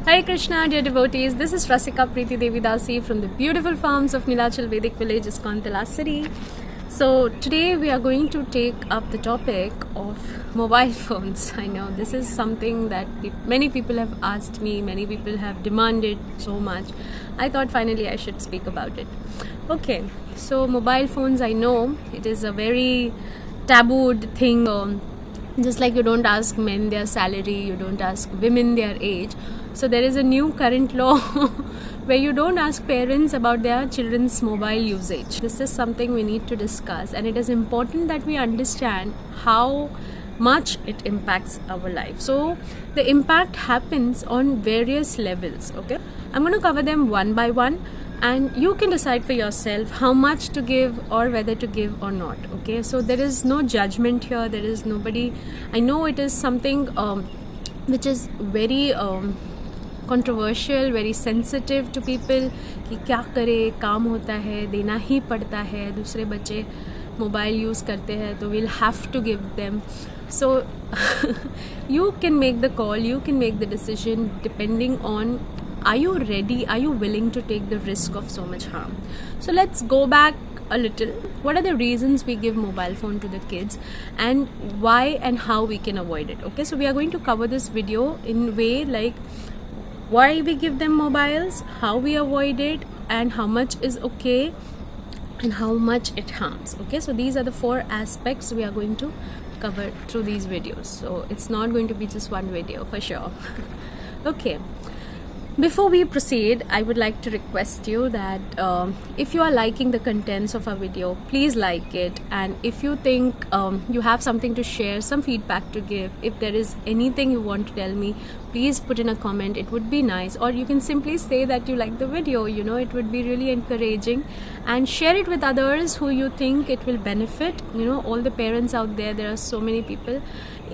Hare Krishna, dear devotees. This is Rasika Preeti Devi Dasi from the beautiful farms of Nilachal Vedic village, Iskantala city. So today we are going to take up the topic of mobile phones. I know this is something that many people have asked me, many people have demanded so much. I thought finally I should speak about it. Okay, so mobile phones, I know it is a very tabooed thing. Just like you don't ask men their salary, you don't ask women their age. So there is a new current law where you don't ask parents about their children's mobile usage. This is something we need to discuss, and it is important that we understand how much it impacts our life. So the impact happens on various levels. Okay, I'm going to cover them one by one, and you can decide for yourself how much to give or whether to give or not. Okay, so there is no judgment here. There is nobody. I know it is something which is very controversial, very sensitive to people कि क्या करे, काम होता है, देना ही पड़ता है, दूसरे बच्चे मोबाइल यूज़ करते हैं तो we'll have to give them. So you can make the call, you can make the decision depending on are you ready, are you willing to take the risk of so much harm. So let's go back a little. What are the reasons we give mobile phone to the kids and why and how we can avoid it? Okay, so we are going to cover this video in way like why we give them mobiles, how we avoid it, and how much is okay and how much it harms. Okay, so these are the 4 aspects we are going to cover through these videos. So it's not going to be just one video for sure. Okay, before we proceed, I would like to request you that if you are liking the contents of our video, please like it, and if you think you have something to share, some feedback to give, if there is anything you want to tell me, please put in a comment. It would be nice, or you can simply say that you like the video, it would be really encouraging, and share it with others who you think it will benefit. All the parents out there are so many people,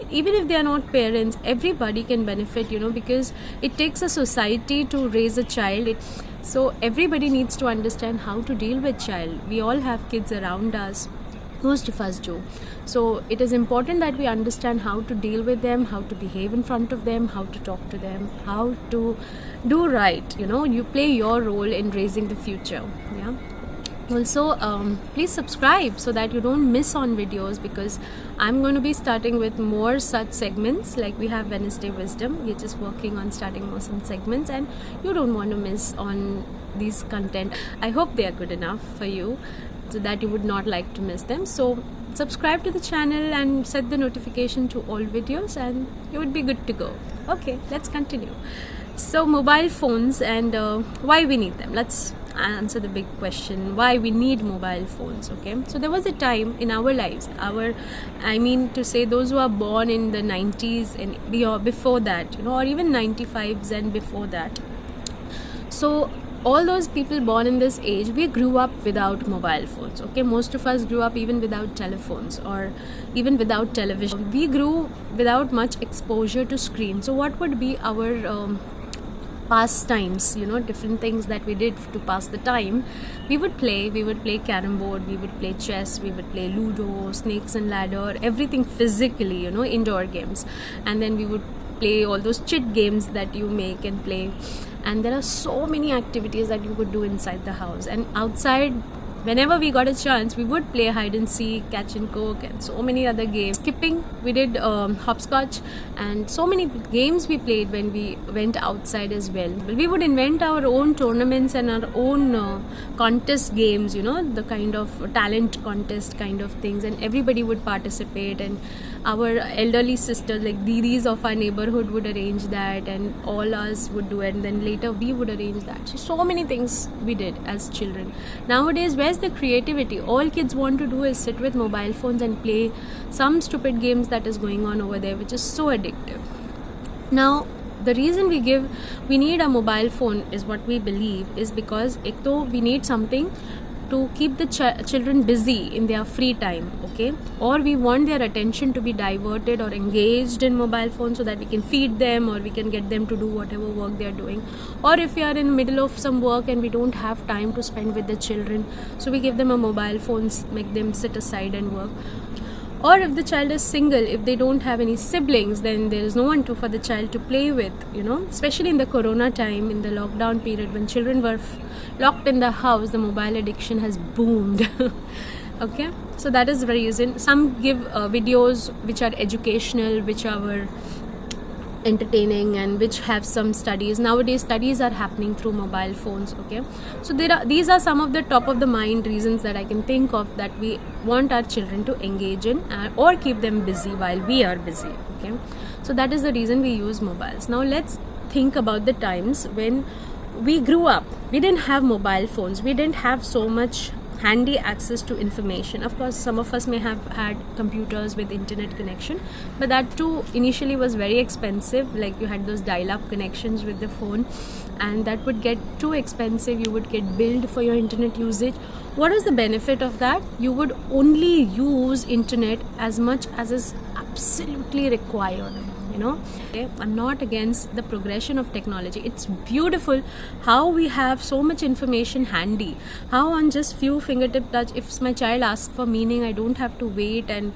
even if they are not parents, everybody can benefit, because it takes a society to raise a child. So everybody needs to understand how to deal with child. We all have kids around us, most of us do. So it is important that we understand how to deal with them, how to behave in front of them, how to talk to them, how to do right. You play your role in raising the future. Yeah. Also, please subscribe so that you don't miss on videos, because I'm going to be starting with more such segments. Like we have Wednesday Wisdom, we're just working on starting more some segments, and you don't want to miss on these content. I hope they are good enough for you so that you would not like to miss them. So subscribe to the channel and set the notification to all videos, and you would be good to go. Okay, let's continue. So mobile phones and why we need them. Let's answer the big question, why we need mobile phones. Okay, so there was a time in our lives, those who are born in the 90s and before that, or even 95s and before that. So all those people born in this age, we grew up without mobile phones. Okay, most of us grew up even without telephones or even without television. We grew without much exposure to screen. So what would be our pastimes, different things that we did to pass the time? We would play carom board, we would play chess, we would play ludo, snakes and ladder, everything physically, indoor games. And then we would play all those chit games that you make and play. And there are so many activities that you could do inside the house. And outside, whenever we got a chance, we would play hide and seek, catch and cook, and so many other games. Skipping, we did hopscotch, and so many games we played when we went outside as well. We would invent our own tournaments and our own contest games, the kind of talent contest kind of things, and everybody would participate. And our elderly sisters, like didis of our neighborhood, would arrange that, and all us would do it, and then later we would arrange that. So many things we did as children. Nowadays, where's the creativity? All kids want to do is sit with mobile phones and play some stupid games that is going on over there, which is so addictive. Now, the reason we need a mobile phone is what we believe is because we need something to keep the children busy in their free time, okay? Or we want their attention to be diverted or engaged in mobile phones so that we can feed them or we can get them to do whatever work they are doing. Or if we are in the middle of some work and we don't have time to spend with the children, so we give them a mobile phone, make them sit aside and work. Or if the child is single, if they don't have any siblings, then there is no one for the child to play with, especially in the corona time, in the lockdown period, when children were locked in the house, the mobile addiction has boomed. Okay, so that is the reason. Some give videos which are educational, which are entertaining, and which have some studies. Nowadays studies are happening through mobile phones. Okay, so these are some of the top of the mind reasons that I can think of, that we want our children to engage in or keep them busy while we are busy. Okay, so that is the reason we use mobiles. Now let's think about the times when we grew up. We didn't have mobile phones, we didn't have so much handy access to information. Of course, some of us may have had computers with internet connection, but that too initially was very expensive. Like, you had those dial-up connections with the phone, and that would get too expensive. You would get billed for your internet usage. What is the benefit of that? You would only use internet as much as is absolutely required. Okay? I'm not against the progression of technology. It's beautiful how we have so much information handy, how on just few fingertip touch, if my child asks for meaning, I don't have to wait and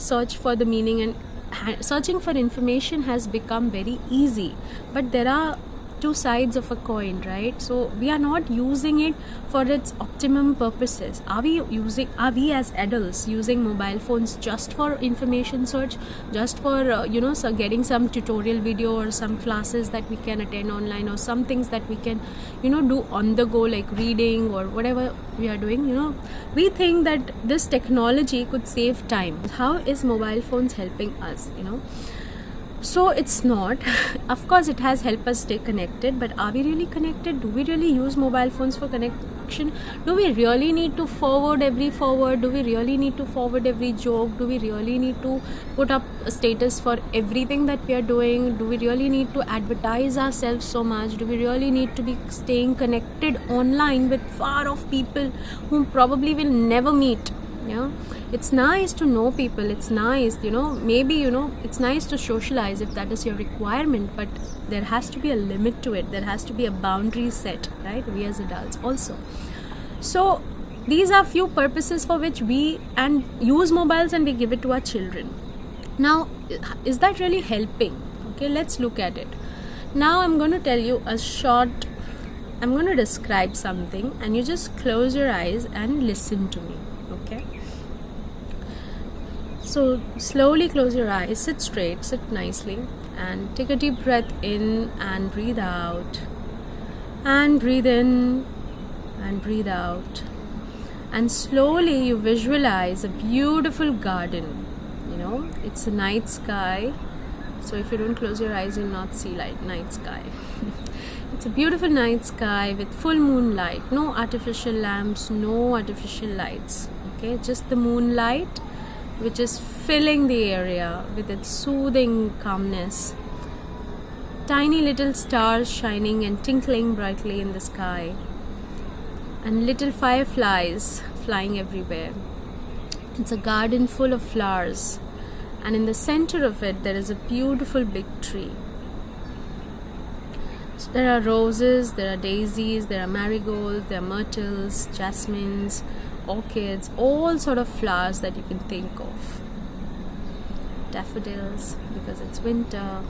search for the meaning. And searching for information has become very easy, but there are two sides of a coin, right? So we are not using it for its optimum purposes. Are we as adults using mobile phones just for information search, just for so getting some tutorial video or some classes that we can attend online, or some things that we can do on the go, like reading or whatever we are doing? We think that this technology could save time. How is mobile phones helping us? So it's not. Of course, it has helped us stay connected, but are we really connected? Do we really use mobile phones for connection? Do we really need to forward every forward? Do we really need to forward every joke? Do we really need to put up a status for everything that we are doing? Do we really need to advertise ourselves so much? Do we really need to be staying connected online with far off people whom probably will never meet? It's nice to know people. It's nice, maybe, it's nice to socialize if that is your requirement, but there has to be a limit to it. There has to be a boundary set, right? We as adults also. So these are few purposes for which we use mobiles, and we give it to our children. Now, is that really helping? Okay, let's look at it. Now I'm going to tell you I'm going to describe something, and you just close your eyes and listen to me. Okay, so slowly close your eyes, sit straight, sit nicely, and take a deep breath in and breathe out, and breathe in and breathe out. And slowly you visualize a beautiful garden. It's a night sky, so if you don't close your eyes, you'll not see night sky. It's a beautiful night sky with full moonlight, no artificial lamps, no artificial lights. Okay, just the moonlight, which is filling the area with its soothing calmness. Tiny little stars shining and twinkling brightly in the sky, and little fireflies flying everywhere. It's a garden full of flowers, and in the center of it there is a beautiful big tree. So there are roses, there are daisies, there are marigolds, there are myrtles, jasmines, orchids, all sort of flowers that you can think of. Daffodils, because it's winter.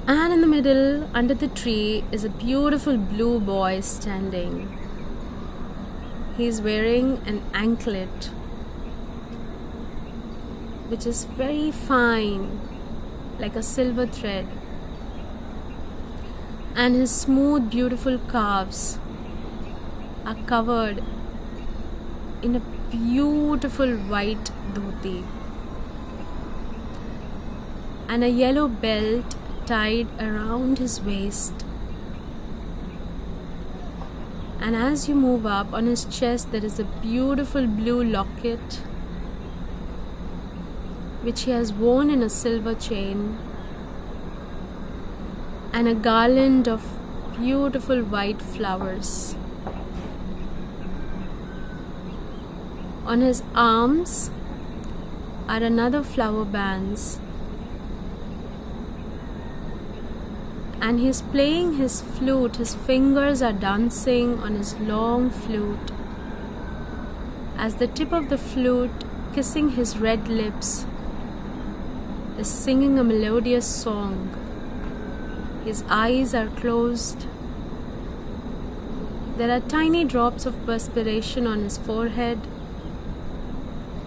And in the middle, under the tree, is a beautiful blue boy standing. He's wearing an anklet, which is very fine, like a silver thread. And his smooth, beautiful calves are covered in a beautiful white dhoti, and a yellow belt tied around his waist. And as you move up, on his chest there is a beautiful blue locket, which he has worn in a silver chain, and a garland of beautiful white flowers. On his arms are another flower bands, and he's playing his flute. His fingers are dancing on his long flute, as the tip of the flute kissing his red lips, is singing a melodious song. His eyes are closed. There are tiny drops of perspiration on his forehead,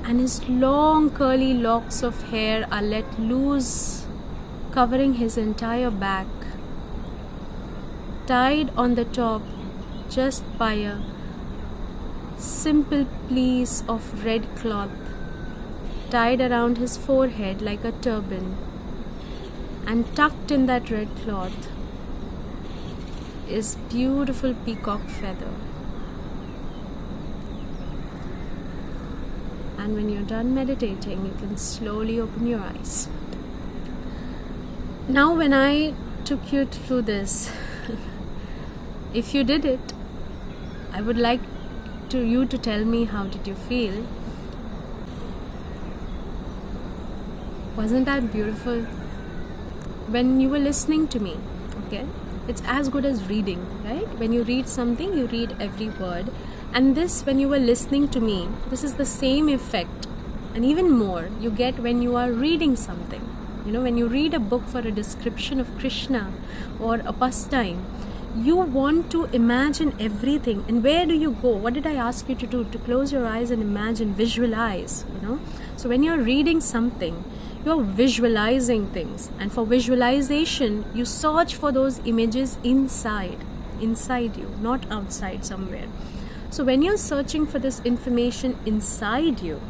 and his long curly locks of hair are let loose, covering his entire back, tied on the top just by a simple piece of red cloth tied around his forehead like a turban. And tucked in that red cloth is beautiful peacock feather. And when you're done meditating, you can slowly open your eyes. Now when I took you through this, if you did it, I would like you to tell me, how did you feel? Wasn't that beautiful? When you were listening to me, okay, it's as good as reading, right? When you read something, you read every word. And this, when you were listening to me, this is the same effect and even more you get when you are reading something. You know, when you read a book for a description of Krishna or a pastime, you want to imagine everything. And where do you go? What did I ask you to do? To close your eyes and imagine, visualize, you know. So when you're reading something, you're visualizing things, and for visualization you search for those images inside you, not outside somewhere. So when you're searching for this information inside you,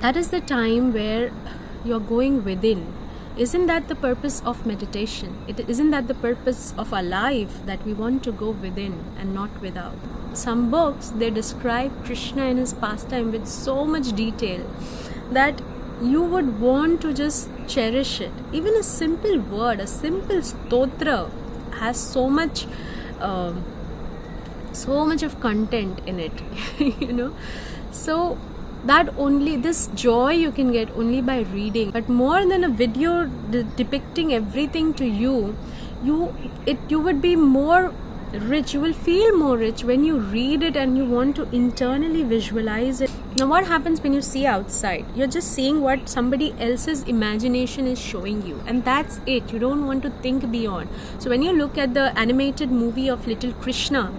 that is the time where you're going within. Isn't that the purpose of meditation? Isn't that the purpose of our life, that we want to go within and not without? Some books, they describe Krishna and his pastime with so much detail that you would want to just cherish it. Even a simple word, a simple stotra has so much of content in it, you know. So that only, this joy you can get only by reading. But more than a video depicting everything to you, you would be more rich. You will feel more rich when you read it and you want to internally visualize it. Now what happens when you see outside? You're just seeing what somebody else's imagination is showing you, and that's it. You don't want to think beyond. So when you look at the animated movie of Little Krishna,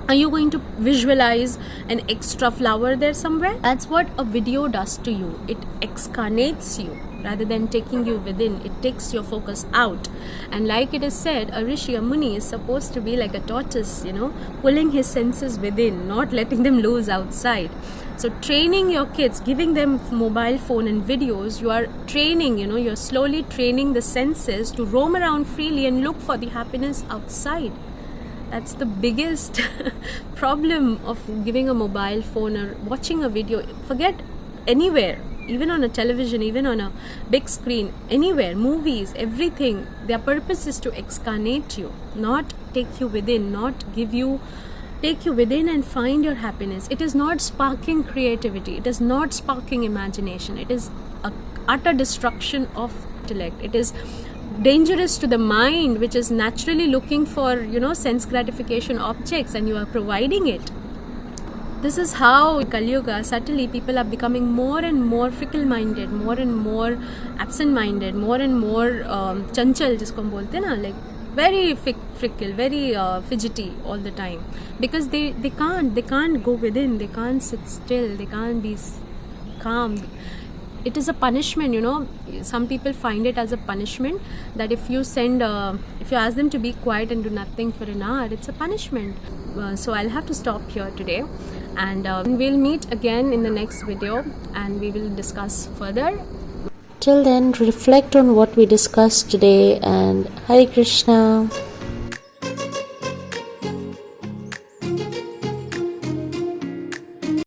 are you going to visualize an extra flower there somewhere? That's what a video does to you. It excarnates you rather than taking you within. It takes your focus out. And like it is said, a rishi, a muni, is supposed to be like a tortoise, you know, pulling his senses within, not letting them loose outside. So training your kids, giving them mobile phone and videos, you are training, you know, you're slowly training the senses to roam around freely and look for the happiness outside. That's the biggest problem of giving a mobile phone or watching a video. Forget anywhere, even on a television, even on a big screen, anywhere, movies, everything. Their purpose is to excarnate you, not take you within, take you within and find your happiness. It is not sparking creativity. It is not sparking imagination. It is a utter destruction of intellect. It is dangerous to the mind, which is naturally looking for, you know, sense gratification objects, and you are providing it. This is how in Kali Yuga, subtly people are becoming more and more fickle-minded, more and more absent-minded, more and more chanchal, jisko hum bolte na, like very fickle, very fidgety all the time, because they can't go within, they can't sit still, they can't be calm. It is a punishment, you know. Some people find it as a punishment, that if you ask them to be quiet and do nothing for an hour, it's a punishment. So I'll have to stop here today, and we'll meet again in the next video and we will discuss further. Till then, reflect on what we discussed today, and Hare Krishna.